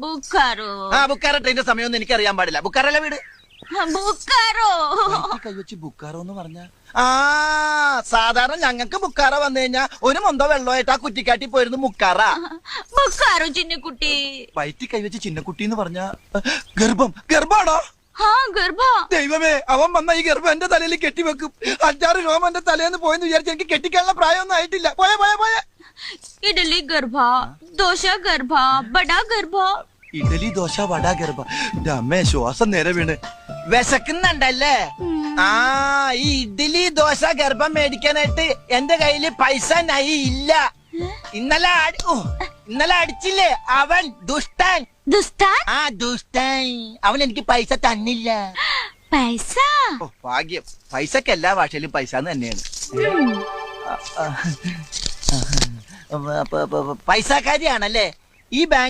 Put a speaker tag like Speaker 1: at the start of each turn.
Speaker 1: ബുക്കാറോ?
Speaker 2: ആ ബുക്കാറോ ട്രെയിന്റെ സമയമൊന്നും എനിക്ക് അറിയാൻ പാടില്ല. ബുക്കാറല്ല വീട്.
Speaker 1: ബുക്കാറോ
Speaker 2: കൈവച്ച് ബുക്കാറോ എന്ന് പറഞ്ഞ ആ സാധാരണ ഞങ്ങൾക്ക് ബുക്കാറ വന്നു കഴിഞ്ഞാ ഒരു മൊന്തോ വെള്ളമായിട്ട് ആ കുറ്റിക്കാട്ടി പോയിരുന്നു മുക്കാറ.
Speaker 1: ബുക്കാറോ ചിന്നക്കുട്ടി?
Speaker 2: വയറ്റി കൈവച്ച് ചിന്നക്കുട്ടി എന്ന് പറഞ്ഞ ഗർഭാണോ?
Speaker 1: ഗർഭ.
Speaker 2: ദൈവമേ, അവൻ വന്ന ഈ ഗർഭം എന്റെ തലയിൽ കെട്ടിവെക്കും. 5-6 രോമം എന്റെ തലേന്ന് പോയെന്ന് വിചാരിച്ച് എനിക്ക് കെട്ടിക്കാനുള്ള പ്രായമൊന്നും ആയിട്ടില്ല. പോയ
Speaker 1: ഇഡലി ഗർഭ, ദോശ ഗർഭ, ബടാ ഗർഭ.
Speaker 2: ഇഡലി ദോശ വട ഗർഭ. അമ്മേ, ശ്വാസം നേരെ വീണ്. വിശക്കുന്നുണ്ടല്ലേ? ആ ഈ ഇഡലി ദോശ ഗർഭം മേടിക്കാനായിട്ട് എന്റെ കയ്യില് പൈസ നൈ ഇല്ല. ഇന്നലെ അടിച്ചില്ലേ അവൻ ദുഷ്ടൻ.
Speaker 1: ദുഷ്ടൻ?
Speaker 2: ആ ദുഷ്ടൻ. അവൻ എനിക്ക് പൈസ തന്നില്ല.
Speaker 1: പൈസ?
Speaker 2: ഭാഗ്യം. പൈസക്ക് എല്ലാ ഭാഷയിലും പൈസ തന്നെയാണ്. പൈസക്കാരിയാണല്ലേ ഈ ബാങ്ക്?